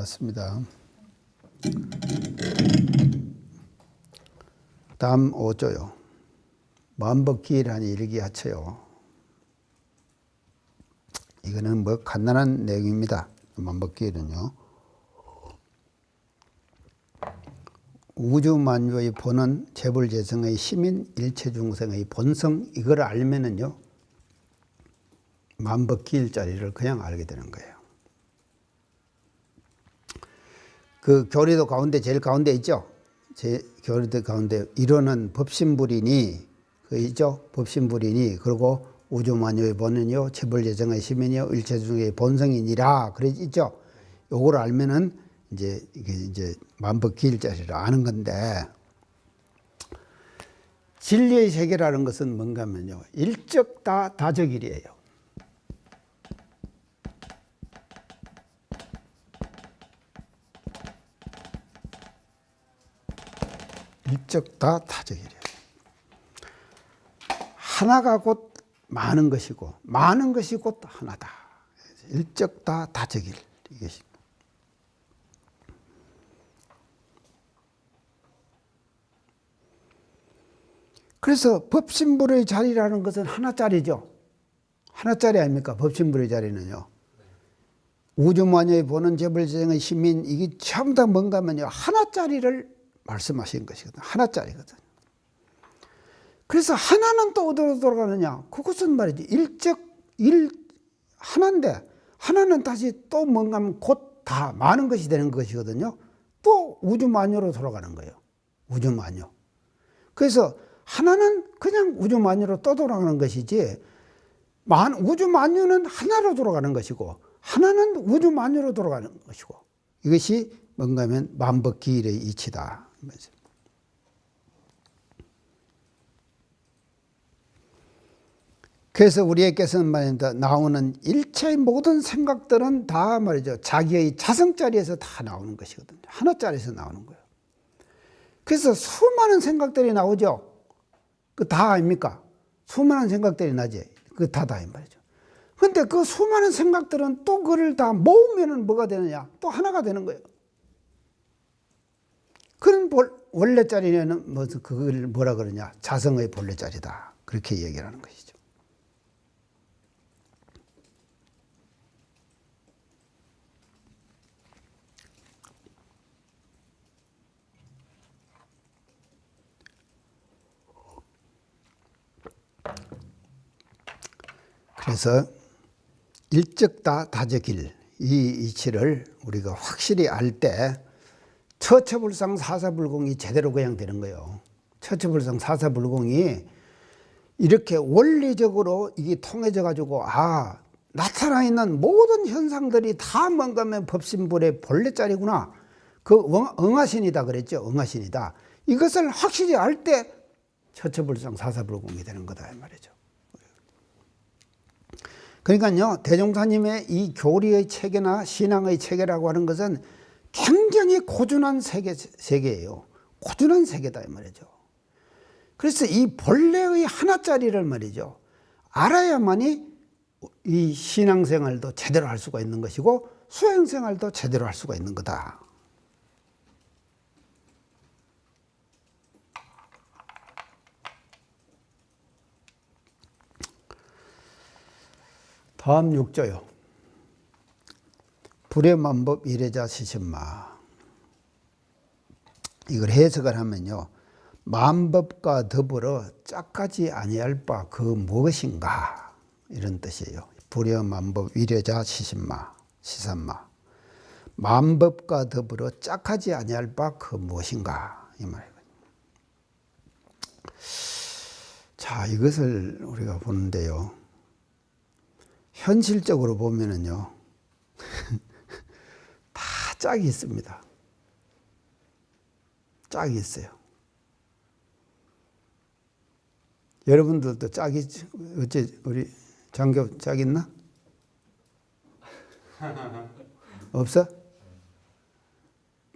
맞습니다. 다음 5조요. 만법기일하니 일기하처요. 이거는 뭐 간단한 내용입니다. 만법기일은요. 우주만유의 본은 재불재성의 시민 일체중생의 본성, 이걸 알면은요 만법기일자리를 그냥 알게 되는 거예요. 그 교리도 가운데 제일 가운데 있죠. 제 교리도 가운데 이론은 법신불이니 그 있죠. 법신불이니 그리고 우주만유의 본은요 재불재성의 시민이요 일체중생의 본성이니라 그래 있죠. 요걸 알면은 이제 이게 이제 만법기일자리를 아는 건데, 진리의 세계라는 것은 뭔가 하면요 일적 다적일이에요. 일적 다적일이에요. 하나가 곧 많은 것이고 많은 것이 곧 하나다. 일적 다적일 이것이. 그래서 법신불의 자리라는 것은 하나짜리죠. 하나짜리 아닙니까? 법신불의 자리는요. 우주만유의 본은 재불재성의 시민, 이게 전부 다 뭔가 하면요 하나짜리를 말씀하신 것이거든. 하나짜리거든. 그래서 하나는 또 어디로 돌아가느냐? 그것은 말이지 하나인데 하나는 다시 또 뭔가 하면 곧 다 많은 것이 되는 것이거든요. 또 우주만유로 돌아가는 거예요. 우주만유. 그래서 하나는 그냥 우주만유로 또 돌아가는 것이지, 우주만유는 하나로 돌아가는 것이고 하나는 우주만유로 돌아가는 것이고, 이것이 뭔가 하면 만법기일의 이치다. 그래서 우리에게서는 말입니다. 나오는 일체의 모든 생각들은 다 말이죠. 자기의 자성자리에서 다 나오는 것이거든요. 하나짜리에서 나오는 거예요. 그래서 수많은 생각들이 나오죠. 그 다 아닙니까? 수많은 생각들이 나지. 그 다다 이 말이죠. 근데 그 수많은 생각들은 또 그를 다 모으면은 뭐가 되느냐? 또 하나가 되는 거예요. 그런 원래 자리는 그걸 뭐라 그러냐? 자성의 본래 자리다. 그렇게 얘기를 하는 것이죠. 그래서 일적 다적일 이 이치를 우리가 확실히 알 때 처처불상 사사불공이 제대로 그냥 되는 거예요. 처처불상 사사불공이 이렇게 원리적으로 이게 통해져 가지고 나타나 있는 모든 현상들이 다 뭔가 하면 법신불의 본래짜리구나. 그 응하신이다 그랬죠. 응하신이다. 이것을 확실히 알 때 처처불상 사사불공이 되는 거다 이 말이죠. 그러니까요, 대종사님의 이 교리의 체계나 신앙의 체계라고 하는 것은 굉장히 고준한 세계예요. 고준한 세계다 이 말이죠. 그래서 이 본래의 하나짜리를 말이죠 알아야만이 이 신앙생활도 제대로 할 수가 있는 것이고 수행생활도 제대로 할 수가 있는 거다. 다음 6조요. 불의 만법 이래자 시신마. 이걸 해석을 하면요. 만법과 더불어 짝하지 아니할 바 그 무엇인가, 이런 뜻이에요. 불의 만법 이래자 시신마. 만법과 더불어 짝하지 아니할 바 그 무엇인가, 이 말이에요. 자, 이것을 우리가 보는데요. 현실적으로 보면은요, 다 짝이 있습니다. 짝이 있어요. 여러분들도 짝이, 어째 우리 장교 짝 있나? 없어?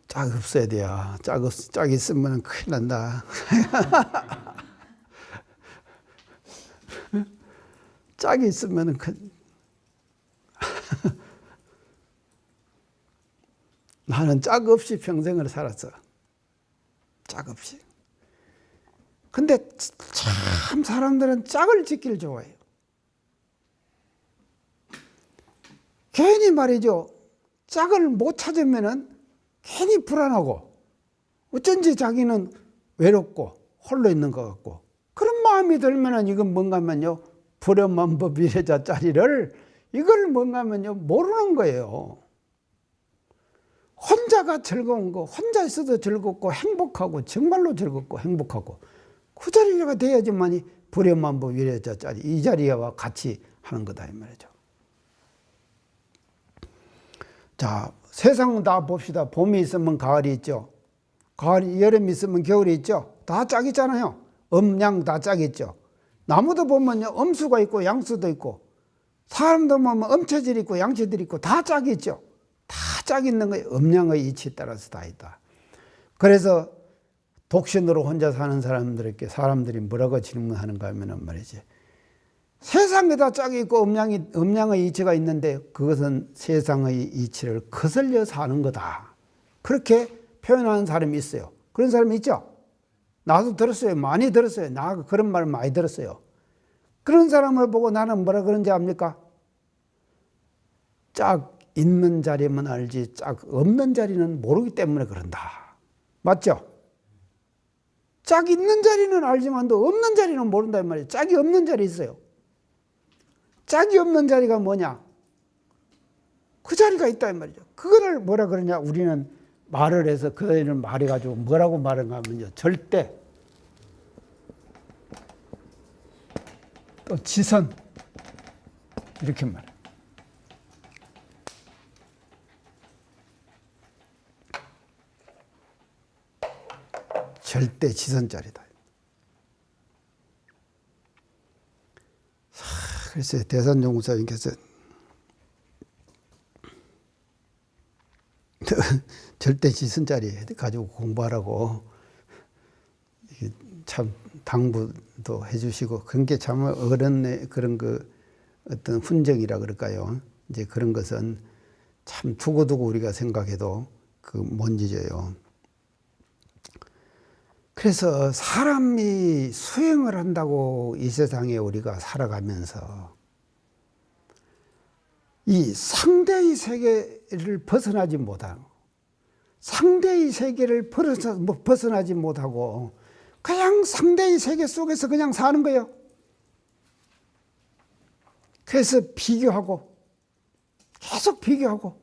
짝 없어야 돼요. 짝 있으면 큰일 난다. 짝이 있으면 나는 짝 없이 평생을 살았어. 짝 없이. 근데 참 사람들은 짝을 짓기를 좋아해요. 괜히 말이죠. 짝을 못 찾으면은 괜히 불안하고 어쩐지 자기는 외롭고 홀로 있는 것 같고 그런 마음이 들면은 이건 뭔가 하면요. 불연만법 위례자 짜리를 이걸 뭔가 하면요. 모르는 거예요. 혼자가 즐거운 거, 혼자 있어도 즐겁고 행복하고 정말로 즐겁고 행복하고 그 자리가 돼야지만이 불연만법 위례자 짜리 이 자리와 같이 하는 거다 이 말이죠. 자, 세상 다 봅시다. 봄이 있으면 가을이 있죠. 가을이 여름이 있으면 겨울이 있죠. 다 짝이잖아요. 음양 다 짝있죠. 나무도 보면요. 음수가 있고 양수도 있고 사람도 보면 음체질 있고 양체질 있고 다 짝이 있죠. 다 짝 있는 거예요. 음양의 이치에 따라서 다 있다. 그래서 독신으로 혼자 사는 사람들이 뭐라고 질문하는가 하면 말이지. 세상에 다 짝이 있고 음양의 이치가 있는데 그것은 세상의 이치를 거슬려 사는 거다. 그렇게 표현하는 사람이 있어요. 그런 사람이 있죠. 나도 들었어요. 많이 들었어요. 나 그런 말 많이 들었어요. 그런 사람을 보고 나는 뭐라 그런지 압니까? 짝 있는 자리만 알지 짝 없는 자리는 모르기 때문에 그런다. 맞죠? 짝 있는 자리는 알지만도 없는 자리는 모른다 이 말이에요. 짝이 없는 자리 있어요. 짝이 없는 자리가 뭐냐? 그 자리가 있다 이 말이죠. 그거를 뭐라 그러냐? 우리는 말을 해서 그 애를 말해가지고 뭐라고 말하는가 하면요. 절대 또 지선 이렇게 말해요. 절대 지선자리다. 글쎄 대산종사님께서 절대 지선자리 가지고 공부하라고 참 당부도 해주시고 그런 게 참 어른의 그런 그 어떤 훈정이라 그럴까요? 이제 그런 것은 참 두고두고 우리가 생각해도 그 못 잊어요. 그래서 사람이 수행을 한다고 이 세상에 우리가 살아가면서 이 상대의 세계를 벗어나지 못하고 상대의 세계를 벗어나지 못하고 그냥 상대의 세계 속에서 그냥 사는 거예요. 그래서 비교하고 계속 비교하고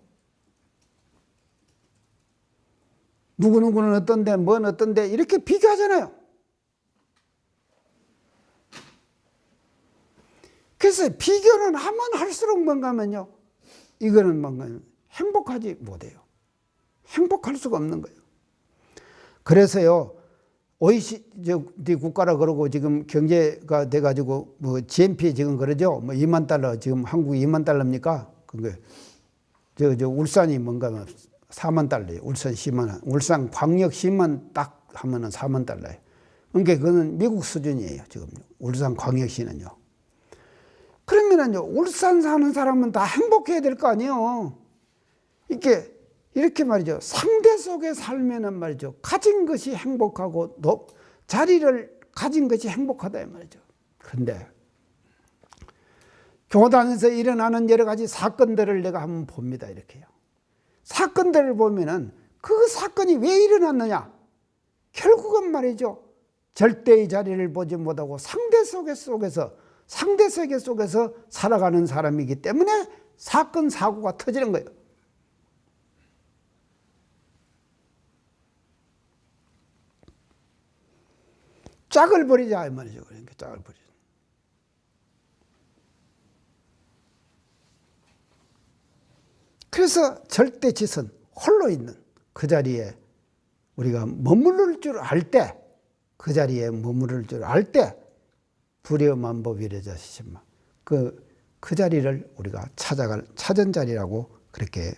누구누구는 어떤데 뭔 어떤데 이렇게 비교하잖아요. 그래서 비교는 하면 할수록 뭔가 하면요. 이거는 뭔가 행복하지 못해요. 행복할 수가 없는 거예요. 그래서요. OECD 국가라 그러고 지금 경제가 돼가지고 뭐 GNP 지금 그러죠. 뭐 2만 달러 지금 한국 2만 달러입니까? 그게 저 울산이 뭔가 4만 달러예요. 울산 10만 원. 울산 광역시만 딱 하면은 4만 달러예요. 그러니까 그거는 미국 수준이에요. 지금 울산 광역시는요. 그러면은요 울산 사는 사람은 다 행복해야 될 거 아니에요. 이렇게 말이죠. 상대 속에 살면은 말이죠. 가진 것이 행복하고 자리를 가진 것이 행복하다 이 말이죠. 그런데 교단에서 일어나는 여러 가지 사건들을 내가 한번 봅니다. 이렇게요. 사건들을 보면은 그 사건이 왜 일어났느냐? 결국은 말이죠. 절대의 자리를 보지 못하고 상대 세계 속에서 살아가는 사람이기 때문에 사건 사고가 터지는 거예요. 짝을 버리자 이 말이죠. 그러니까 짝을 버리자. 그래서 절대지선 홀로 있는 그 자리에 우리가 머무를 줄 알 때, 그 자리에 머무를 줄 알 때 불여만법이래자시지만 그 자리를 우리가 찾은 자리라고 그렇게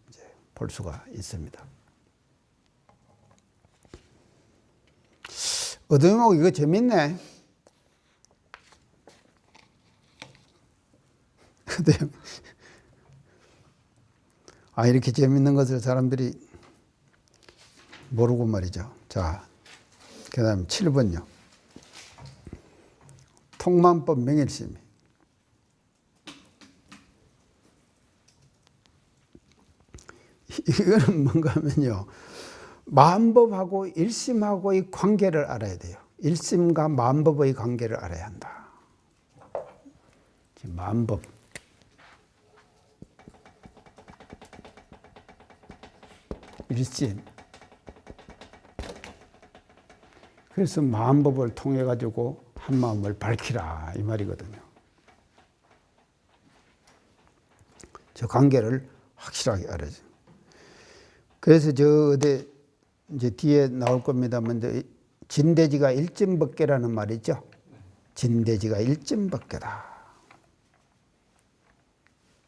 이제 볼 수가 있습니다. 어두목 이거 재밌네. 이렇게 재밌는 것을 사람들이 모르고 말이죠. 자, 그 다음 7번요. 통만법 명일심. 이거는 뭔가 하면요. 만법하고 일심하고의 관계를 알아야 돼요. 일심과 만법의 관계를 알아야 한다. 만법. 일심. 그래서 만법을 통해 가지고 한 마음을 밝히라 이 말이거든요. 저 관계를 확실하게 알아야죠. 그래서 저 어디 이제 뒤에 나올 겁니다만 진대지가 일진법계라는 말이 있죠. 진대지가 일진법계다.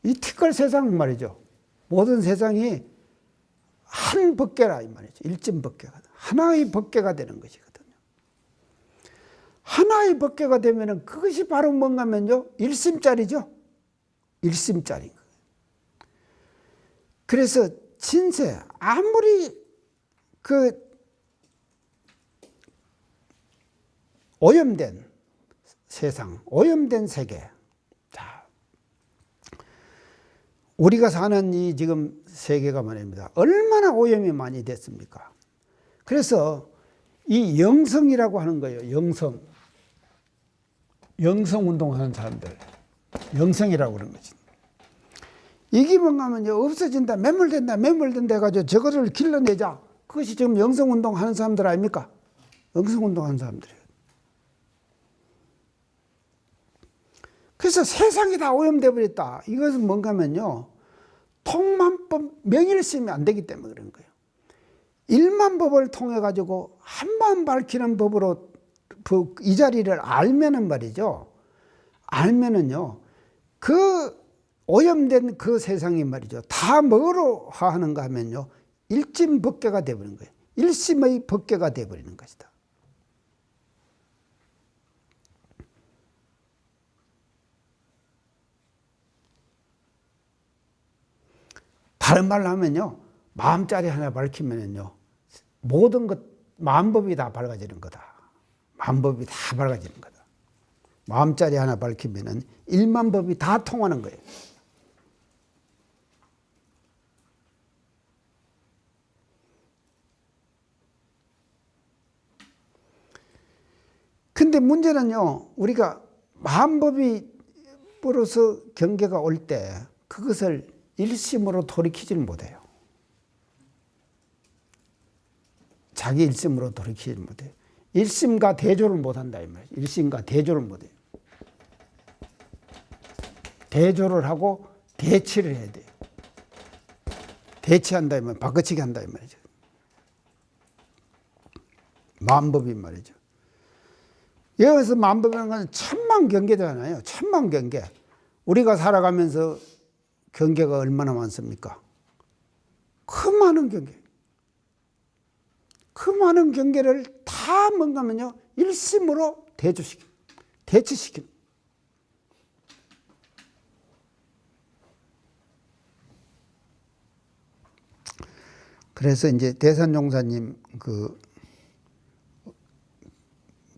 이 티끌 세상 말이죠. 모든 세상이 한 법계라 이 말이죠. 일진법계가 하나의 법계가 되는 것이거든요. 하나의 법계가 되면은 그것이 바로 뭔가면요, 일심짜리죠. 일심짜리. 그래서 진세 아무리 그 오염된 세상, 오염된 세계. 자, 우리가 사는 이 지금 세계가 말입니다. 얼마나 오염이 많이 됐습니까? 그래서 이 영성이라고 하는 거예요. 영성. 영성 운동하는 사람들. 영성이라고 그러는 거지. 이게 뭔가 하면요, 없어진다, 매몰된다 해가지고 저거를 길러내자. 그것이 지금 영성 운동하는 사람들 아닙니까? 영성 운동하는 사람들이에요. 그래서 세상이 다 오염돼 버렸다. 이것은 뭔가 하면요, 통만법 명일심이 안 되기 때문에 그런 거예요. 일만법을 통해 가지고 한만 밝히는 법으로 이 자리를 알면은 말이죠. 알면은요, 그 오염된 그 세상이 말이죠. 다 뭐로 하는가 하면요, 일진법계가 되어버리는 거예요. 일심의 법계가 되어버리는 것이다. 다른 말로 하면요, 마음자리 하나 밝히면요, 모든 것, 만법이 다 밝아지는 거다. 만법이 다 밝아지는 거다. 마음자리 하나 밝히면은 일만법이 다 통하는 거예요. 근데 문제는요, 우리가 마음법으로서 경계가 올 때 그것을 일심으로 돌이키지는 못해요. 자기 일심으로 돌이키지 못해요. 일심과 대조를 못한다 이 말이에요. 일심과 대조를 못해요. 대조를 하고 대치를 해야 돼요. 대치한다 이 말이에요. 바꿔치기 한다 이 말이죠. 만법이 말이죠. 여기서 만법이라는 건 천만 경계잖아요. 천만 경계. 우리가 살아가면서 경계가 얼마나 많습니까? 그 많은 경계. 그 많은 경계를 다 뭔가면요, 일심으로 대조시킵니다. 대치시킵니다. 그래서 이제 대산종사님 그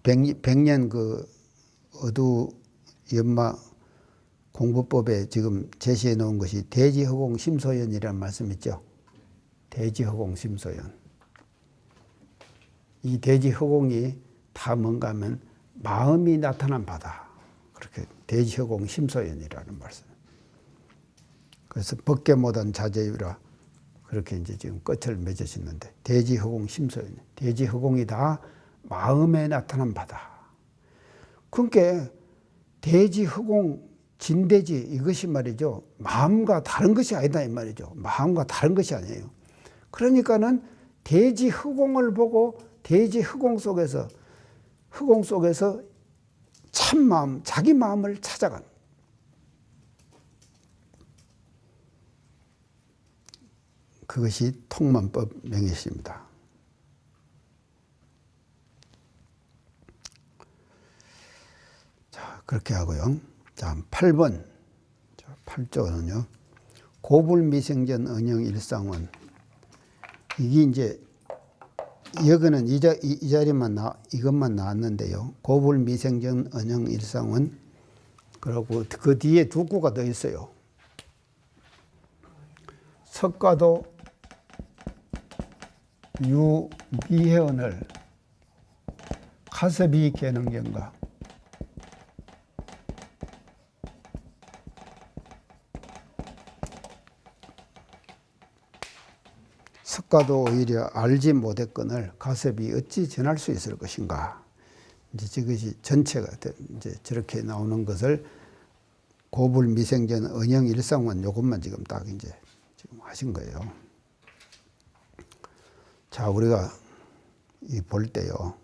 백년 그 어두 연마 공부법에 지금 제시해 놓은 것이 대지허공 심소연이라는 말씀 있죠. 대지허공 심소연. 이 대지허공이 다 뭔가 하면 마음이 나타난 바다. 그렇게 대지허공 심소연이라는 말씀. 그래서 법계 못한 자제유라 그렇게 이제 지금 끝을 맺으시는데 대지허공 심소연. 대지허공이 다 마음에 나타난 바다. 그러니까 대지허공 진대지 이것이 말이죠. 마음과 다른 것이 아니다 이 말이죠. 마음과 다른 것이 아니에요. 그러니까는 대지허공을 보고 대지허공 속에서 참마음, 자기 마음을 찾아가는 그것이 통만법 명예시입니다. 자, 그렇게 하고요. 자, 8번. 8조는요. 고불미생전 은영 일상원. 이게 이제 여기는 이 자리만 이것만 나왔는데요. 고불 미생전 언영 일상원 그리고 그 뒤에 두 구가 더 있어요. 석가도 유미해언을 가섭이 개능경가 석가도 오히려 알지 못했건을 가섭이 어찌 전할 수 있을 것인가. 이제 이것이 전체가 이제 저렇게 나오는 것을 고불 미생전 언영 일상원 요것만 지금 딱 이제 지금 하신 거예요. 자, 우리가 이 볼 때요.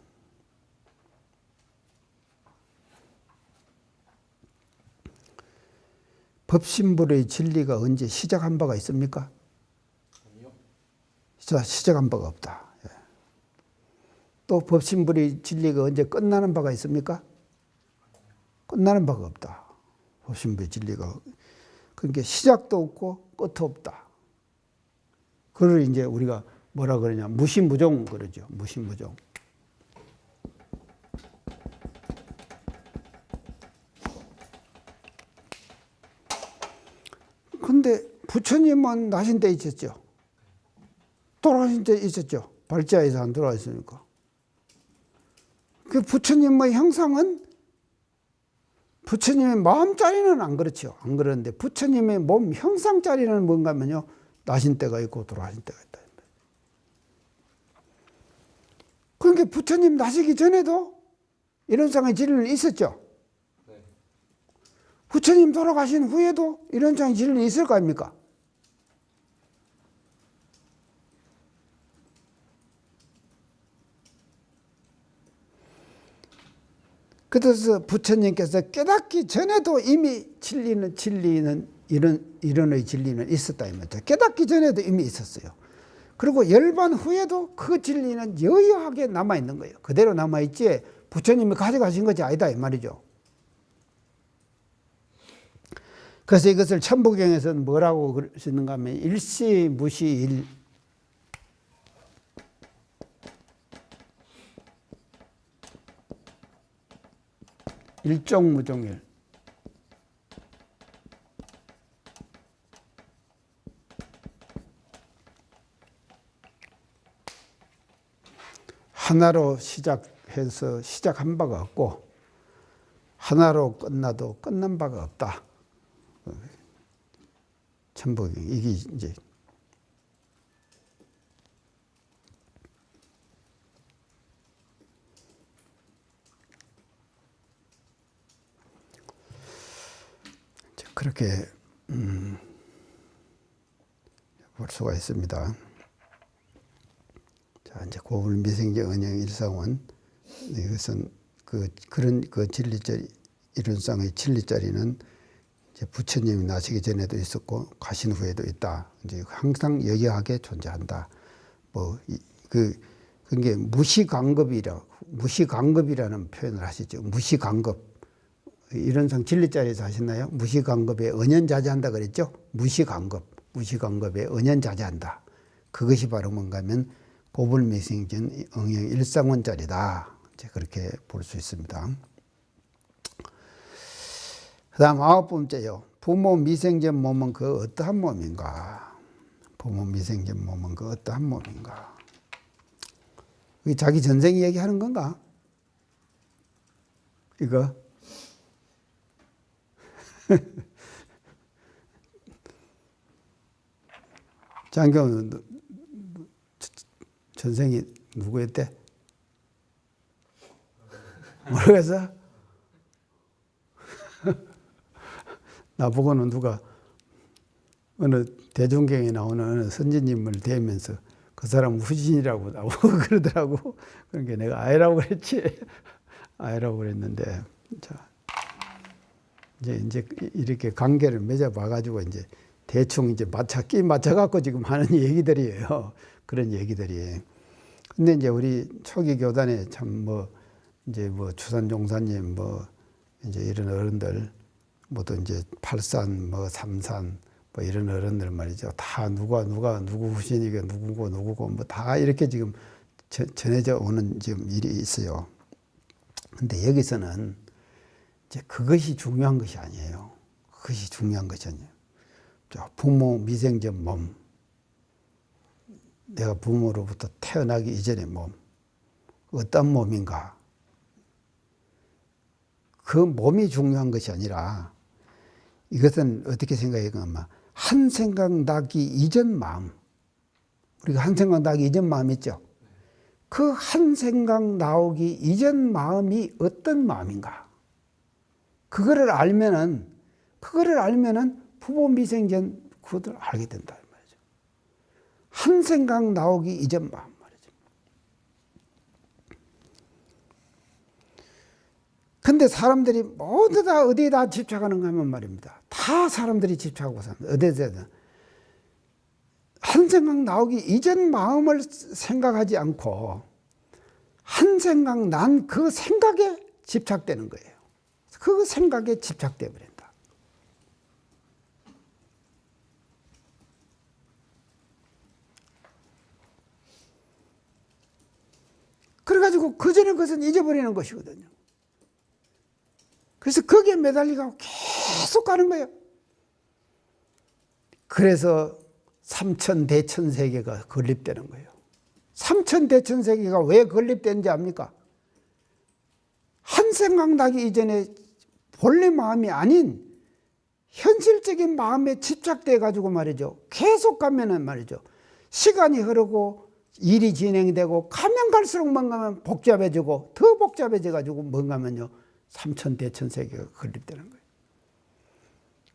법신불의 진리가 언제 시작한 바가 있습니까? 아니요. 시작한 바가 없다. 예. 또 법신불의 진리가 언제 끝나는 바가 있습니까? 끝나는 바가 없다. 법신불의 진리가. 그러니까 시작도 없고 끝도 없다. 그걸 이제 우리가 뭐라 그러냐. 무시무종 그러죠. 무시무종. 근데 부처님은 나신 때 있었죠. 돌아가신 때 있었죠. 발자에서 안 돌아왔으니까. 그 부처님의 형상은 부처님의 마음짜리는 안 그렇죠. 안 그러는데 부처님의 몸 형상짜리는 뭔가 하면요. 나신 때가 있고 돌아가신 때가 있다. 그러니까 부처님 나시기 전에도 이런 상의 진리는 있었죠. 부처님 돌아가신 후에도 이런 상의 진리는 있을 거 아닙니까? 그래서 부처님께서 깨닫기 전에도 이미 진리는 이론의 진리는 있었다 이 말이죠. 깨닫기 전에도 이미 있었어요. 그리고 열반 후에도 그 진리는 여유하게 남아 있는 거예요. 그대로 남아 있지 부처님이 가져가신 것이 아니다 이 말이죠. 그래서 이것을 천부경에서는 뭐라고 그러시는가 하면 일시무시일 일종무종일 하나로 시작해서 시작한 바가 없고 하나로 끝나도 끝난 바가 없다. 천부경 이게 이제 그렇게 볼 수가 있습니다. 자, 이제 고불 미생전 언영 일상원 이것은 그런 진리짜리 이론상의 진리짜리는 이제 부처님이 나시기 전에도 있었고 가신 후에도 있다. 이제 항상 여기하게 존재한다. 그게 무시간급이라는 표현을 하시죠. 무시간급. 이론상 진리짜리에서 하셨나요? 무시간급에 언연자제한다 그랬죠? 무시간급에 언연자제한다. 그것이 바로 뭔가 하면 고불미생전 응영 일상원짜리다. 이제 그렇게 볼 수 있습니다. 그 다음 9번째요. 부모 미생전 몸은 그 어떠한 몸인가? 부모 미생전 몸은 그 어떠한 몸인가? 이게 자기 전생 얘기하는 건가? 이거? 장경은 전생이 누구였대? 모르겠어? 나보고는 누가 어느 대종경에 나오는 어느 선지님을 대면서 그 사람 후진이라고 나오고 그러더라고. 그러니까 내가 아이라고 그랬지. 아이라고 그랬는데, 자, 이제 이렇게 관계를 맺어봐가지고 이제 대충 이제 맞춰갖고 지금 하는 얘기들이에요. 그런 얘기들이. 근데 이제 우리 초기 교단에 참 이제 추산종사님 이제 이런 어른들 모두 이제 팔산 삼산 이런 어른들 말이죠. 다 누구 후신이고 누구고 다 이렇게 지금 전해져 오는 지금 일이 있어요. 근데 여기서는 이제 그것이 중요한 것이 아니에요. 그것이 중요한 것이 아니에요. 부모 미생전 몸, 내가 부모로부터 태어나기 이전의 몸, 어떤 몸인가? 그 몸이 중요한 것이 아니라 이것은 어떻게 생각해보면 한 생각 나기 이전 마음, 우리가 한 생각 나기 이전 마음 있죠? 그 한 생각 나오기 이전 마음이 어떤 마음인가? 그거를 알면은 부모 미생전 그것을 알게 된다 말이죠. 한 생각 나오기 이전 마음 말이죠. 근데 사람들이 모두 다 어디에다 집착하는가 하면 말입니다. 다 사람들이 집착하고 삽니다. 어디에든. 한 생각 나오기 이전 마음을 생각하지 않고 한 생각 난 그 생각에 집착되는 거예요. 그 생각에 집착돼 버린다. 그래가지고 그 전에 그것은 잊어버리는 것이거든요. 그래서 거기에 매달리고 계속 가는 거예요. 그래서 삼천대천세계가 건립되는 거예요. 삼천대천세계가 왜 건립되는지 압니까? 한 생각 나기 이전에 본래 마음이 아닌 현실적인 마음에 집착돼 가지고 말이죠. 계속 가면은 말이죠. 시간이 흐르고 일이 진행되고 가면 갈수록 뭔가면 복잡해지고 더 복잡해져 가지고 뭔가면요. 삼천대천세계가 건립되는 거예요.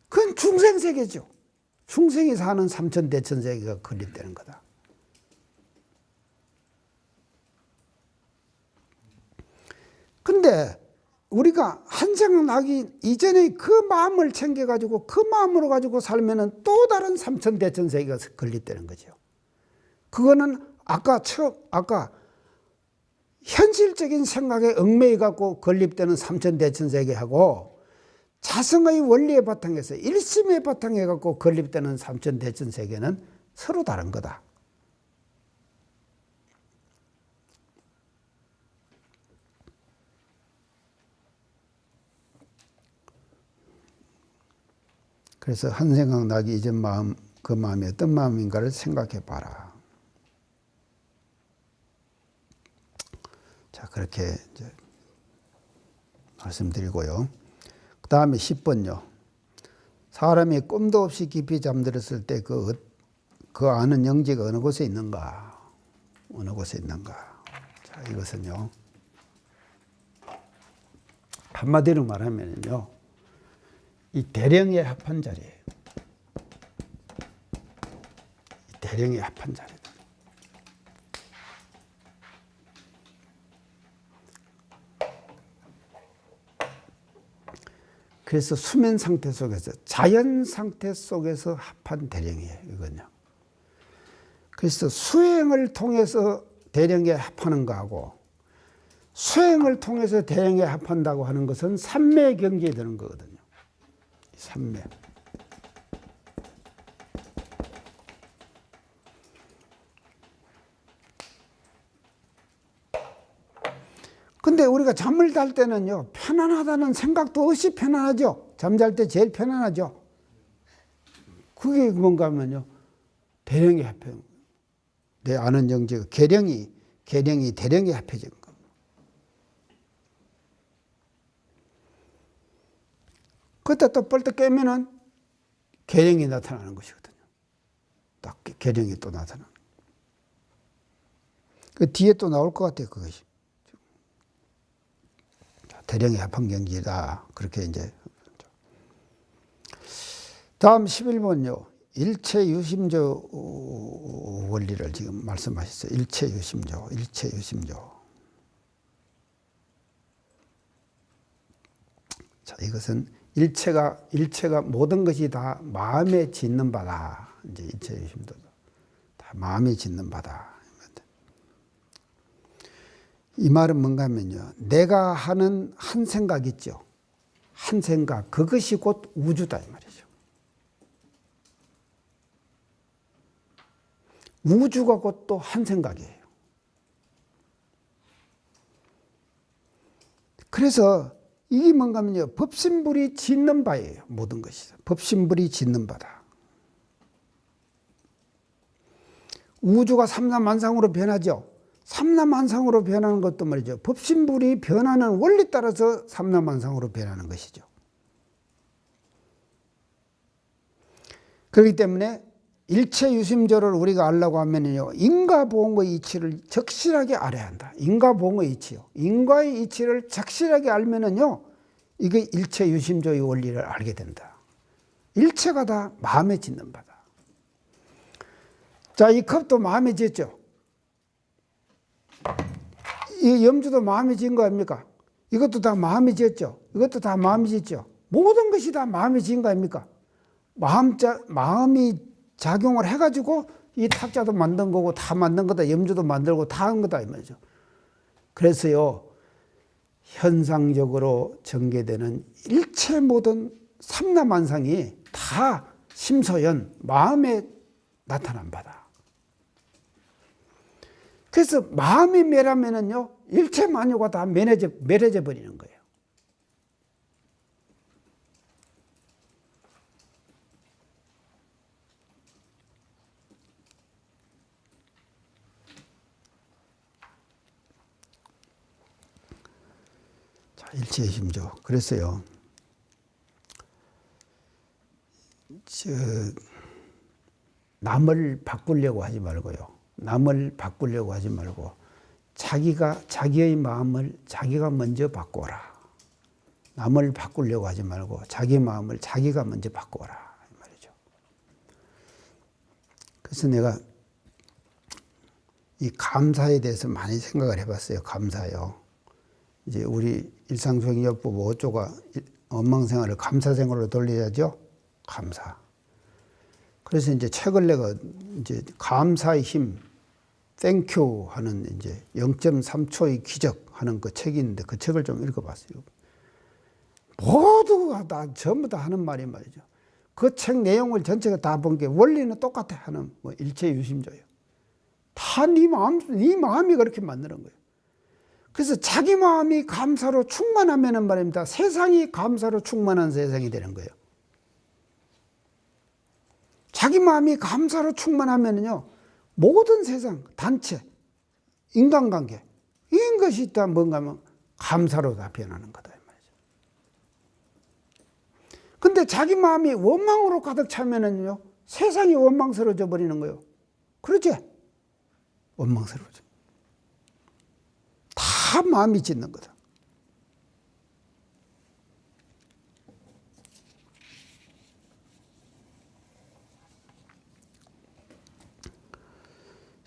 그건 중생세계죠. 중생이 사는 삼천대천세계가 건립되는 거다. 근데 우리가 한 생각 나기 이전에 그 마음을 챙겨가지고 그 마음으로 가지고 살면은 또 다른 삼천대천세계가 건립되는 거죠. 그거는 아까 현실적인 생각에 얽매여 갖고 건립되는 삼천대천세계하고 자성의 원리의 바탕에서 일심의 바탕에 갖고 건립되는 삼천대천세계는 서로 다른 거다. 그래서 한 생각 나기 이전 마음, 그 마음이 어떤 마음인가를 생각해 봐라. 자, 그렇게 이제 말씀드리고요. 그 다음에 10번요. 사람이 꿈도 없이 깊이 잠들었을 때 그 아는 영지가 어느 곳에 있는가? 어느 곳에 있는가? 자, 이것은요. 한마디로 말하면요. 이 대령에 합한 자리예요. 이 대령에 합한 자리다. 그래서 수면 상태 속에서 자연 상태 속에서 합한 대령이에요. 이건요. 그래서 수행을 통해서 대령에 합하는 거하고 수행을 통해서 대령에 합한다고 하는 것은 삼매 경지에 드는 거거든요. 삼매. 근데 우리가 잠을 잘 때는요, 편안하다는 생각도 없이 편안하죠. 잠잘 때 제일 편안하죠. 그게 뭔가 하면요, 대령에 합해요. 내 아는 영지가 계령이 대령에 합해진 거. 그때 또 뻘떡 깨면은 계령이 나타나는 것이거든요. 딱 계령이 또 나타나는. 그 뒤에 또 나올 것 같아요, 그것이. 대령의 합한 경지다. 그렇게 이제. 다음 11번요. 일체 유심조 원리를 지금 말씀하셨어요. 일체 유심조. 자, 이것은 일체가 모든 것이 다 마음에 짓는 바다. 이제 일체 유심도 다 마음에 짓는 바다. 이 말은 뭔가 하면요. 내가 하는 한 생각 있죠. 한 생각. 그것이 곧 우주다 이 말이죠. 우주가 곧 또 한 생각이에요. 그래서 이게 뭔가 하면요, 법신불이 짓는 바예요. 모든 것이 법신불이 짓는 바다. 우주가 삼라만상으로 변하죠. 삼라만상으로 변하는 것도 말이죠, 법신불이 변하는 원리 따라서 삼라만상으로 변하는 것이죠. 그렇기 때문에 일체유심조를 우리가 알려고 하면요, 인과보응의 이치를 적실하게 알아야 한다. 인과보응의 이치요. 인과의 이치를 적실하게 알면은요, 이게 일체유심조의 원리를 알게 된다. 일체가 다 마음에 짓는 바다. 자, 이 컵도 마음에 짓죠. 이 염주도 마음에 지은 거 아닙니까? 이것도 다 마음에 지었죠. 이것도 다 마음에 짓죠. 모든 것이 다 마음에 지은 거 아닙니까? 마음이 작용을 해가지고 이 탁자도 만든 거고 다 만든 거다. 염주도 만들고 다 한 거다 이 말이죠. 그래서요, 현상적으로 전개되는 일체 모든 삼라만상이 다 심소연 마음에 나타난 바다. 그래서 마음이 멸하면은요, 일체 만유가 다 멸해져 버리는 거예요. 자, 일체심조. 그래서요, 남을 바꾸려고 하지 말고요. 남을 바꾸려고 하지 말고 자기의 마음을 자기가 먼저 바꾸어라. 남을 바꾸려고 하지 말고 자기 마음을 자기가 먼저 바꾸어라 이 말이죠. 그래서 내가 이 감사에 대해서 많이 생각을 해봤어요. 감사요. 이제 우리 일상종이요법 5조가 원망생활을 감사생활로 돌려야죠. 감사. 그래서 이제 책을 내가 이제 감사의 힘, 땡큐 하는 이제 0.3초의 기적 하는 그 책이 있는데 그 책을 좀 읽어봤어요. 모두가 다 전부 다 하는 말이 말이죠. 그 책 내용을 전체가 다 본 게 원리는 똑같아 하는 뭐 일체유심조예요. 다 네 마음이 그렇게 만드는 거예요. 그래서 자기 마음이 감사로 충만하면은 말입니다, 세상이 감사로 충만한 세상이 되는 거예요. 자기 마음이 감사로 충만하면요, 모든 세상, 단체, 인간관계, 이런 것이 있다 뭔가 하면 감사로 다 변하는 거다 이 말이죠. 근데 자기 마음이 원망으로 가득 차면은요, 세상이 원망스러워져 버리는 거예요. 그렇지? 원망스러워져. 다 마음이 짓는 거다.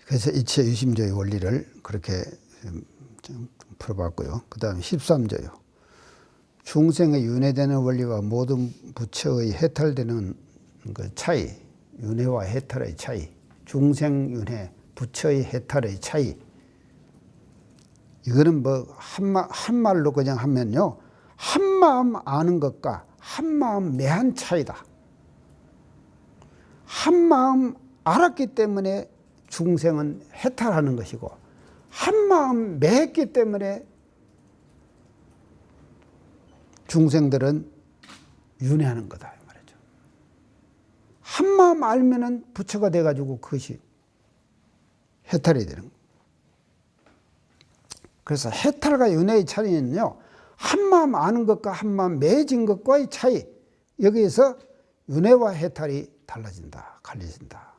그래서 일체유심조의 원리를 그렇게 좀 풀어봤고요. 그 다음에 13조요. 중생의 윤회되는 원리와 모든 부처의 해탈되는 그 차이, 윤회와 해탈의 차이, 중생윤회, 부처의 해탈의 차이. 이거는 뭐 한말로 그냥 하면요, 한마음 아는 것과 한마음 매한 차이다. 한마음 알았기 때문에 중생은 해탈하는 것이고, 한마음 매했기 때문에 중생들은 윤회하는 거다 이 말이죠. 한마음 알면은 부처가 돼가지고 그것이 해탈이 되는 거예요. 그래서 해탈과 윤회의 차이는요, 한마음 아는 것과 한마음 매진 것과의 차이, 여기에서 윤회와 해탈이 달라진다, 갈려진다.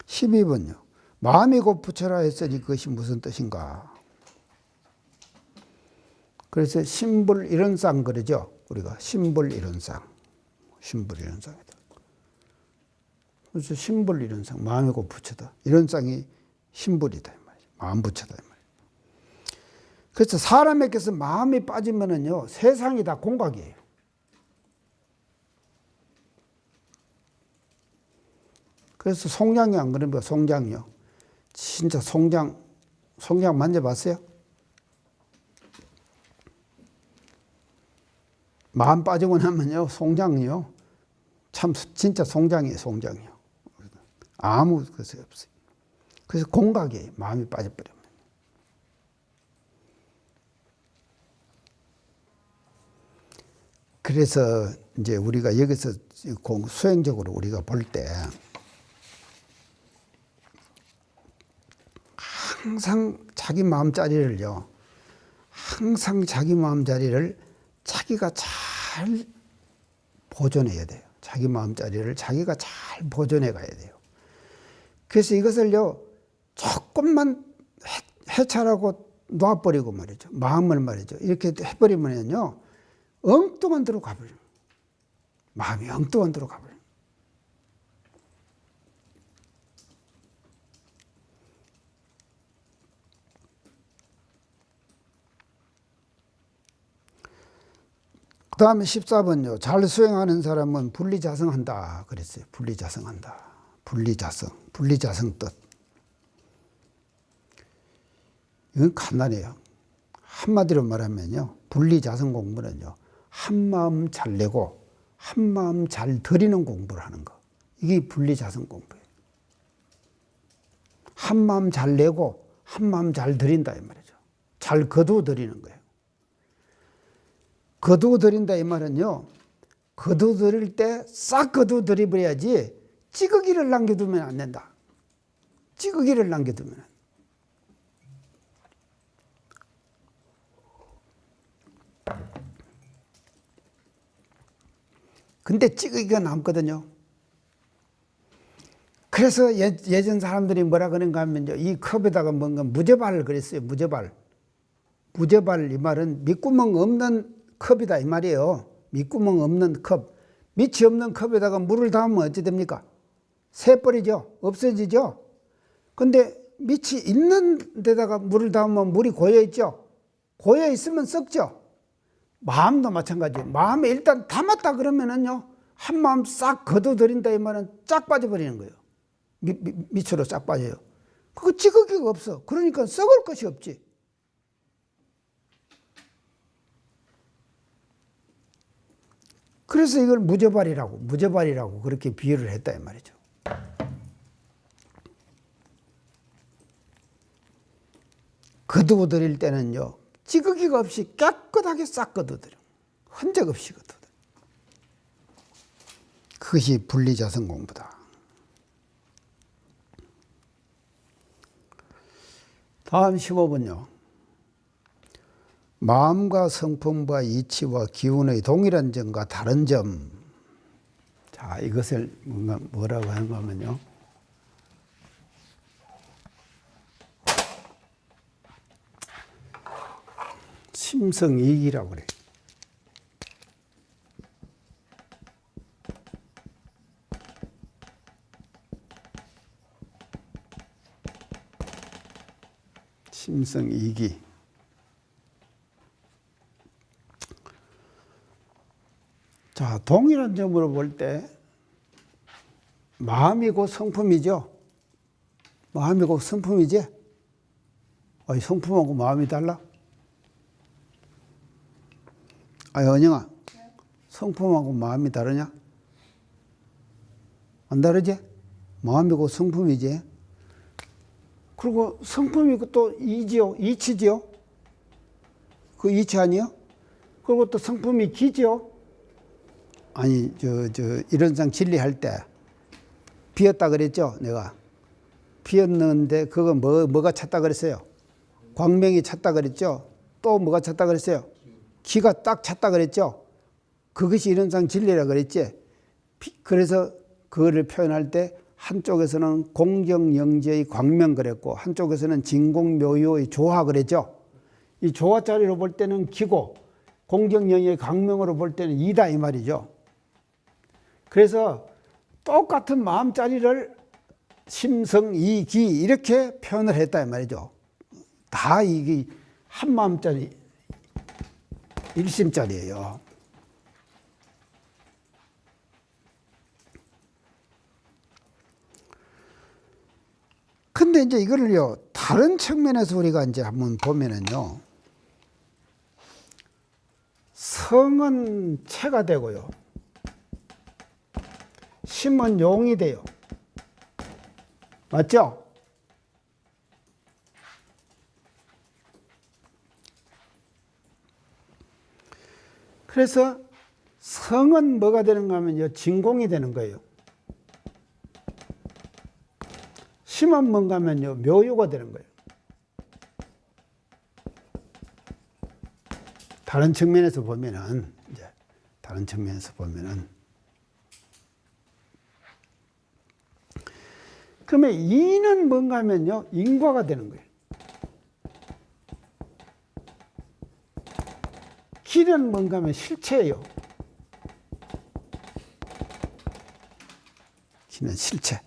12번요. 마음이 곧 부처라 했으니 그것이 무슨 뜻인가? 그래서 신불이론상 그러죠. 우리가 신불이론상. 신불이론상이다. 그래서 신불이론상, 마음이 곧 부처다. 이론상이 신불이다. 마음 부처다. 그래서 사람에게서 마음이 빠지면은요, 세상이 다 공각이에요. 그래서 송장이 안 그럽니까? 송장이요. 진짜 송장 만져봤어요? 마음 빠지고 나면요, 송장이요. 참 진짜 송장이에요, 송장이요. 아무 것이 없어요. 그래서 공각이에요. 마음이 빠져버리면. 그래서 이제 우리가 여기서 수행적으로 우리가 볼 때 항상 자기 마음자리를요, 항상 자기 마음자리를 자기가 잘 보존해야 돼요. 자기 마음자리를 자기가 잘 보존해 가야 돼요. 그래서 이것을요, 조금만 해찰하고 놔버리고 말이죠. 마음을 말이죠. 이렇게 해버리면요, 엉뚱한 데로 가버려요. 마음이 엉뚱한 데로 가버려요. 그 다음에 14번요. 잘 수행하는 사람은 분리자성한다 그랬어요. 분리자성한다. 분리자성. 분리자성 뜻. 이건 간단해요. 한마디로 말하면요. 분리자성 공부는요. 한마음 잘 내고 한마음 잘 들이는 공부를 하는 거. 이게 분리자성 공부예요. 한마음 잘 내고 한마음 잘 들인다 이 말이죠. 잘 거두어 들이는 거예요. 거두어 들인다 이 말은요. 거두어 들일 때 싹 거두어 들이버려야지 찌꺼기를 남겨두면 안 된다. 찌꺼기를 남겨두면 안 된다. 근데 찌꺼기가 남거든요. 그래서 예전 사람들이 뭐라 그런가 하면요. 이 컵에다가 뭔가 무제발을 그랬어요. 무제발. 무제발 이 말은 밑구멍 없는 컵이다 이 말이에요. 밑구멍 없는 컵. 밑이 없는 컵에다가 물을 담으면 어찌 됩니까? 새버리죠. 없어지죠. 근데 밑이 있는 데다가 물을 담으면 물이 고여있죠. 고여있으면 썩죠. 마음도 마찬가지예요. 마음에 일단 담았다 그러면은요, 한 마음 싹 걷어들인다 이 말은 쫙 빠져버리는 거예요. 밑으로 싹 빠져요. 그거 찌꺼기가 없어. 그러니까 썩을 것이 없지. 그래서 이걸 무제발이라고 그렇게 비유를 했다 이 말이죠. 거두어들일 때는요, 찌꺼기가 없이 깨끗하게 싹 거두어들여. 흔적 없이 거두어들여. 그것이 분리자성 공부다. 다음 15번요. 마음과 성품과 이치와 기운의 동일한 점과 다른 점. 자, 이것을 뭐라고 하는가 하면요. 심성이익이라고 그래요. 심성이익이. 자, 동일한 점으로 볼 때 마음이고 성품이죠. 마음이고 성품이지. 아니, 성품하고 마음이 달라? 아니, 은영아, 성품하고 마음이 다르냐? 안 다르지? 마음이고 성품이지. 그리고 성품이고 또 이지요, 이치지요. 그 이치 아니요? 그리고 또 성품이 기지요. 아니, 일원상 진리할 때 비었다 그랬죠, 내가. 비었는데 그거 뭐가 찼다 그랬어요? 광명이 찼다 그랬죠. 또 뭐가 찼다 그랬어요? 기가 딱 찼다 그랬죠. 그것이 일원상 진리라 그랬지. 그래서 그거를 표현할 때 한쪽에서는 공정영재의 광명 그랬고 한쪽에서는 진공묘유의 조화 그랬죠. 이 조화자리로 볼 때는 기고 공정영재의 광명으로 볼 때는 이다 이 말이죠. 그래서 똑같은 마음자리를 심성이기 이렇게 표현을 했다 이 말이죠. 다 이게 한 마음자리 일심자리예요. 근데 이제 이거를요, 다른 측면에서 우리가 이제 한번 보면은요, 성은 채가 되고요, 심은 용이 돼요. 맞죠? 그래서 성은 뭐가 되는가 하면요, 진공이 되는 거예요. 심은 뭔가 하면요, 묘유가 되는 거예요. 다른 측면에서 보면은, 그러면 이는 뭔가 하면요, 인과가 되는 거예요. 길은 뭔가 하면 실체예요. 길은 실체.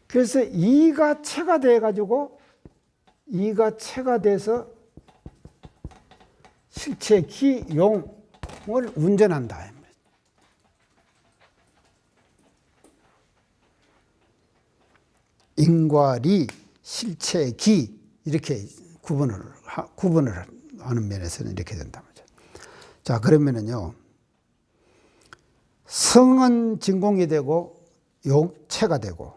그래서 이가 체가 돼가지고, 이가 체가 돼서 실체, 기, 용을 운전한다. 인과 리, 실체, 기 이렇게 구분을 하는 면에서는 이렇게 된단 말이죠. 자, 그러면은요, 성은 진공이 되고 체가 되고,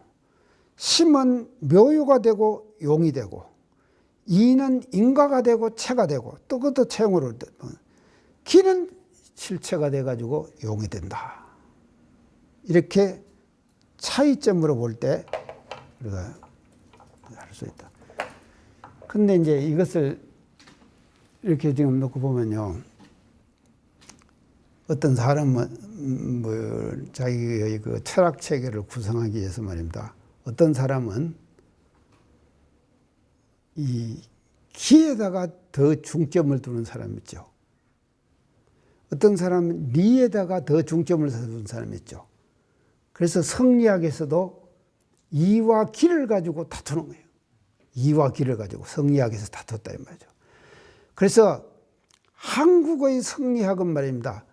심은 묘유가 되고 용이 되고, 이는 인과가 되고 체가 되고, 또 그것도 체용으로, 기는 실체가 돼가지고 용이 된다. 이렇게 차이점으로 볼 때 우리가 알 수 있다. 근데 이제 이것을 이렇게 지금 놓고 보면요, 어떤 사람은 뭐 자기의 그 철학 체계를 구성하기 위해서 말입니다. 어떤 사람은 이 기에다가 더 중점을 두는 사람 있죠. 어떤 사람은 리에다가 더 중점을 두는 사람 있죠. 그래서 성리학에서도 이와 기를 가지고 다투는 거예요. 이와 기를 가지고 성리학에서 다퉜다 이 말이죠. 그래서 한국의 성리학은 말입니다,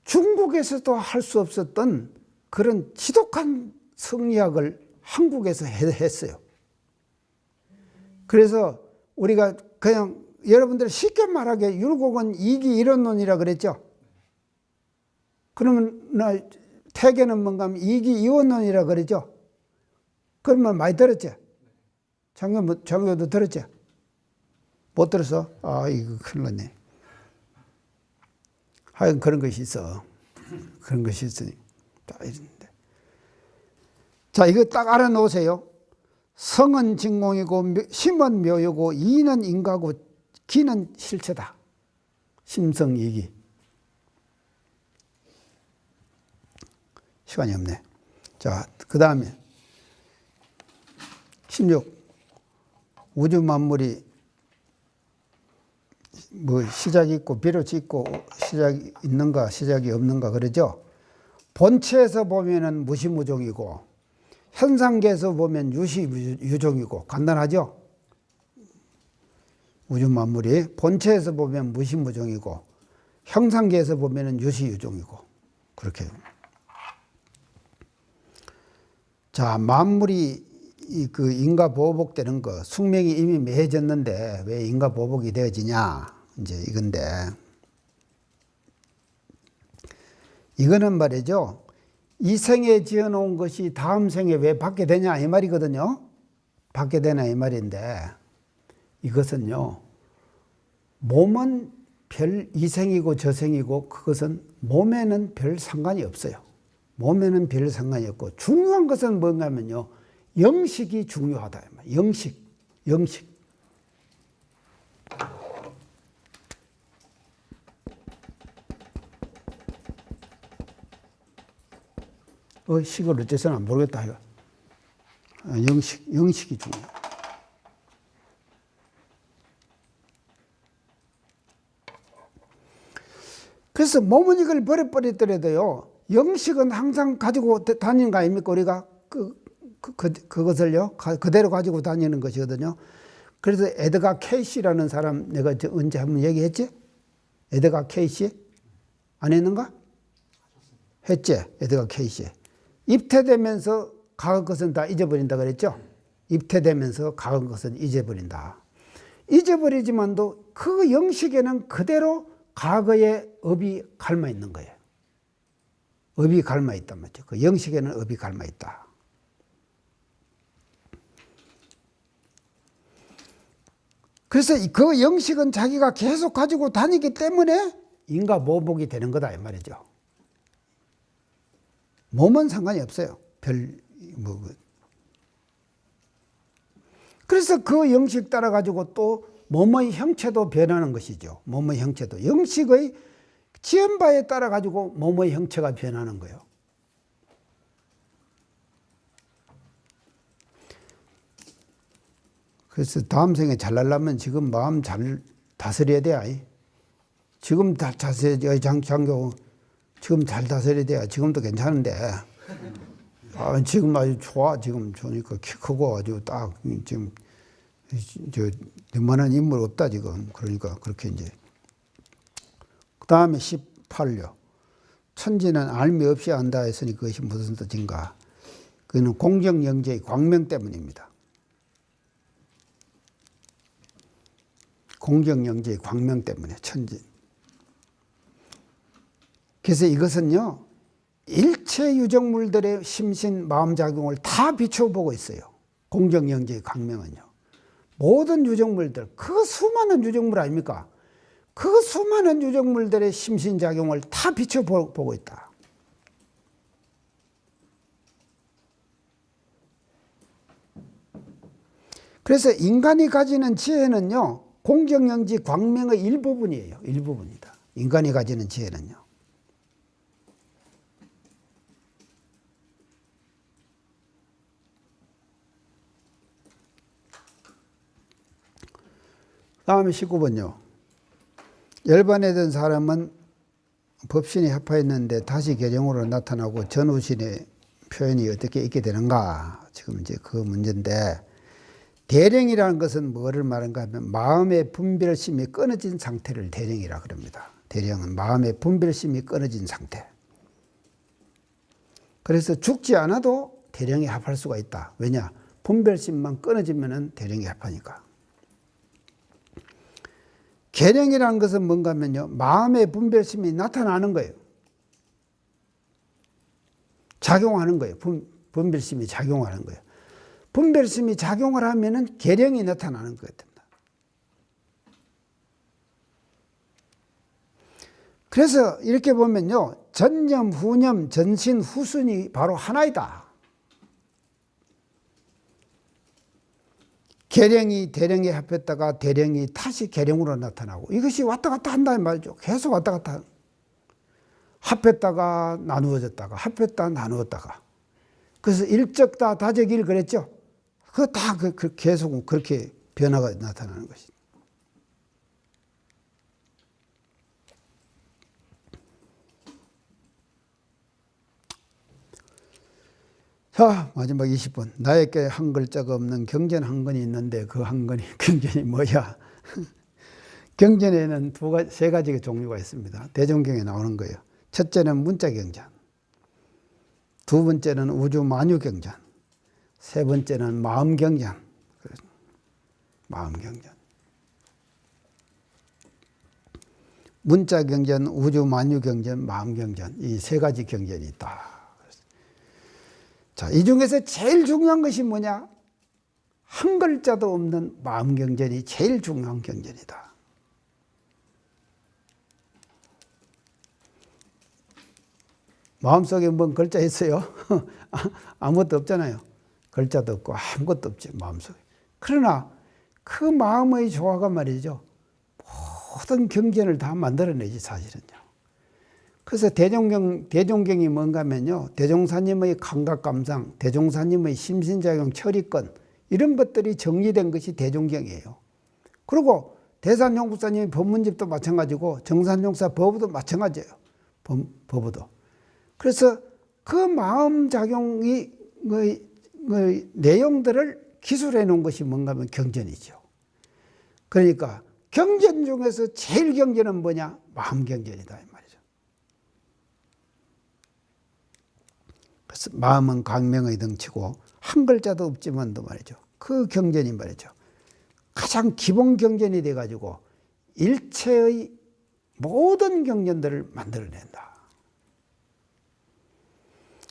중국에서도 할 수 없었던 그런 지독한 성리학을 한국에서 했어요. 그래서 우리가 그냥 여러분들 쉽게 말하게 율곡은 이기 이론론이라 그랬죠. 그러면 태계는 뭔가 하면 이기 이원론이라 그랬죠. 그러면 많이 들었지? 장교도 들었지? 못 들었어? 아, 이거 큰일 났네. 하여간 그런 것이 있어. 그런 것이 있으니. 자, 이거 딱 알아놓으세요. 성은 진공이고, 심은 묘유고, 이는 인과고, 기는 실체다. 심성이기. 시간이 없네. 자, 그 다음에 16. 우주 만물이 뭐 시작이 있고 비롯이 있고 시작이 있는가 시작이 없는가 그러죠. 본체에서 보면은 무시무종이고 현상계에서 보면 유시유종이고 간단하죠. 우주 만물이 본체에서 보면 무시무종이고 형상계에서 보면은 유시유종이고 그렇게. 자, 만물이 그 인과 보복되는 거, 숙명이 이미 매해졌는데 왜 인과 보복이 되어지냐, 이제 이건데, 이거는 말이죠, 이 생에 지어놓은 것이 다음 생에 왜 받게 되냐 이 말이거든요. 받게 되나 이 말인데, 이것은요, 몸은 별 이생이고 저생이고 그것은 몸에는 별 상관이 없어요. 몸에는 별 상관이 없고 중요한 것은 뭔가 하면요, 영식이 중요하다. 영식. 식을 어째서는 안 모르겠다. 이거. 영식이 중요해. 그래서 몸은 이걸 버려버리더라도요, 영식은 항상 가지고 다니는 거 아닙니까? 우리가 그것을요, 그대로 가지고 다니는 것이거든요. 그래서 에드가 케이시라는 사람, 내가 언제 한번 얘기했지? 에드가 케이시? 안 했는가? 했지? 에드가 케이시. 입퇴되면서 과거 것은 다 잊어버린다 그랬죠? 입퇴되면서 과거 것은 잊어버린다. 잊어버리지만도 그 영식에는 그대로 과거의 업이 갈마 있는 거예요. 업이 갈마 있단 말이죠. 그 영식에는 업이 갈마 있다. 그래서 그 영식은 자기가 계속 가지고 다니기 때문에 인과 모복이 되는 거다 이 말이죠. 몸은 상관이 없어요. 그래서 그 영식 따라 가지고 또 몸의 형체도 변하는 것이죠. 몸의 형체도 영식의 지연바에 따라 가지고 몸의 형체가 변하는 거예요. 그래서 다음 생에 잘나려면 지금 마음 잘 다스려야 돼. 지금 장교 지금 잘 다스려야 돼. 지금도 괜찮은데 지금 아주 좋아. 지금 좋으니까 키 크고 아주 딱 지금 웬만한 인물 없다 지금. 그러니까 그렇게 이제 그 다음에 18료 천지는 알미 없이 안다 했으니 그것이 무슨 뜻인가? 그는 공정영재의 광명 때문입니다. 공정영재의 광명 때문에 천지. 그래서 이것은요 일체 유정물들의 심신 마음작용을 다 비춰보고 있어요. 공정영재의 광명은요 모든 유정물들, 그 수많은 유정물 아닙니까? 그 수많은 유정물들의 심신작용을 다 비춰보고 있다. 그래서 인간이 가지는 지혜는요 공정영지 광명의 일부분이에요. 일부분이다. 인간이 가지는 지혜는요. 다음에 19번요. 열반에 든 사람은 법신이 합하였는데 다시 계정으로 나타나고 전후신의 표현이 어떻게 있게 되는가? 지금 이제 그 문제인데 대령이라는 것은 뭐를 말하는가 하면 마음의 분별심이 끊어진 상태를 대령이라 그럽니다. 대령은 마음의 분별심이 끊어진 상태. 그래서 죽지 않아도 대령에 합할 수가 있다. 왜냐? 분별심만 끊어지면 대령에 합하니까. 계령이라는 것은 뭔가 하면요. 마음의 분별심이 나타나는 거예요. 작용하는 거예요. 분별심이 작용하는 거예요. 분별심이 작용을 하면은 계령이 나타나는 것입니다. 그래서 이렇게 보면요. 전념, 후념, 전신, 후순이 바로 하나이다. 계령이 대령에 합했다가 대령이 다시 계령으로 나타나고 이것이 왔다 갔다 한다는 말이죠. 계속 왔다 갔다. 합했다가 나누어졌다가 합했다 나누었다가. 그래서 일적다 다적일 그랬죠. 그거 다 계속 그렇게 변화가 나타나는 것이죠. 자, 마지막 20번. 나에게 한 글자가 없는 경전 한 권이 있는데 그 한 권이 경전이 뭐야? 경전에는 세 가지 종류가 있습니다. 대종경에 나오는 거예요. 첫째는 문자 경전, 두 번째는 우주 만유 경전, 세 번째는 마음 경전. 마음 경전. 문자 경전, 우주 만유 경전, 마음 경전. 이 세 가지 경전이 있다. 자, 이 중에서 제일 중요한 것이 뭐냐? 한 글자도 없는 마음 경전이 제일 중요한 경전이다. 마음속에 뭔 글자 있어요? 아무것도 없잖아요. 글자도 없고 아무것도 없지 마음속에. 그러나 그 마음의 조화가 말이죠. 모든 경전을 다 만들어내지 사실은요. 그래서 대종경이 뭔가 하면요. 대종사님의 감각감상, 대종사님의 심신작용, 처리권 이런 것들이 정리된 것이 대종경이에요. 그리고 대산용부사님의 법문집도 마찬가지고 정산용사 법어도 마찬가지예요. 법어도. 그래서 그 마음작용의 내용들을 기술해 놓은 것이 뭔가 하면 경전이죠. 그러니까 경전 중에서 제일 경전은 뭐냐? 마음경전이다 이 말이죠. 그래서 마음은 광명의 덩치고 한 글자도 없지만도 말이죠. 그 경전이 말이죠. 가장 기본 경전이 돼가지고 일체의 모든 경전들을 만들어낸다.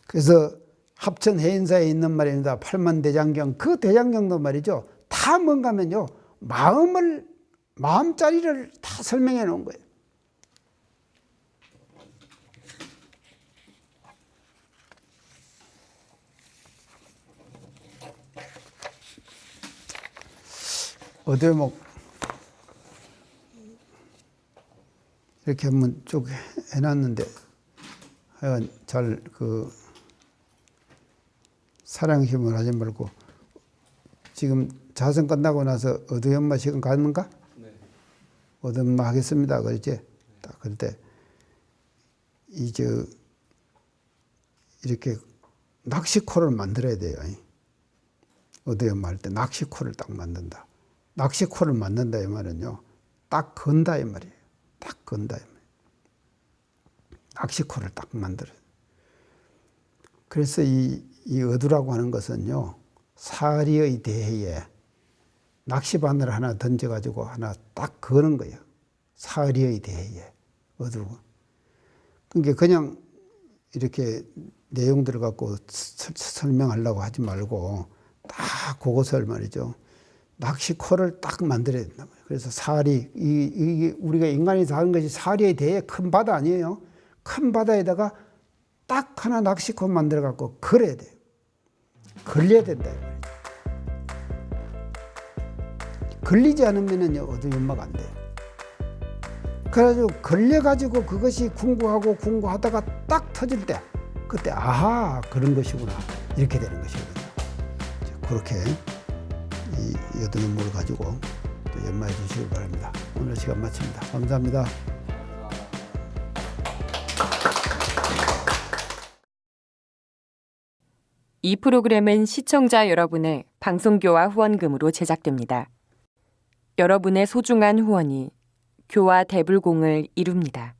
그래서 합천 해인사에 있는 말입니다. 팔만대장경. 그 대장경도 말이죠. 다 뭔가 하면요. 마음자리를 다 설명해 놓은 거예요. 어대목 이렇게 한번 쭉 해놨는데 하여간 잘 사랑 힘을 하지 말고 지금 자선 끝나고 나서 어두연마 시간 가는가? 네. 어두연마 하겠습니다. 그렇지? 딱 그럴 때 이렇게 낚시코를 만들어야 돼요. 어두연마 할 때 낚시코를 딱 만든다. 낚시코를 만든다 이 말은요. 딱 건다 이 말이에요. 딱 건다 이 말이에요. 낚시코를 딱 만들어요. 그래서 이 어두라고 하는 것은요. 사리의 대해에 낚시바늘 하나 던져가지고 하나 딱 거는 거예요. 사리의 대해에 어두. 그러니까 그냥 이렇게 내용들을 갖고 설명하려고 하지 말고 딱 그것을 말이죠. 낚시코를 딱 만들어야 된다. 그래서 사리, 이게 우리가 인간이 사는 것이 사리에 대해 큰 바다 아니에요. 큰 바다에다가 딱 하나 낚시코 만들어 갖고 걸어야 돼요. 걸려야 된다. 걸리지 않으면은요, 어두연마가 안 돼요. 그래가지고 걸려가지고 그것이 궁구하다가 딱 터질 때, 그때 아하, 그런 것이구나. 이렇게 되는 것이거든요. 그렇게 이 어두연마를 가지고 또 연마해 주시기 바랍니다. 오늘 시간 마칩니다. 감사합니다. 이 프로그램은 시청자 여러분의 방송교화 후원금으로 제작됩니다. 여러분의 소중한 후원이 교화 대불공을 이룹니다.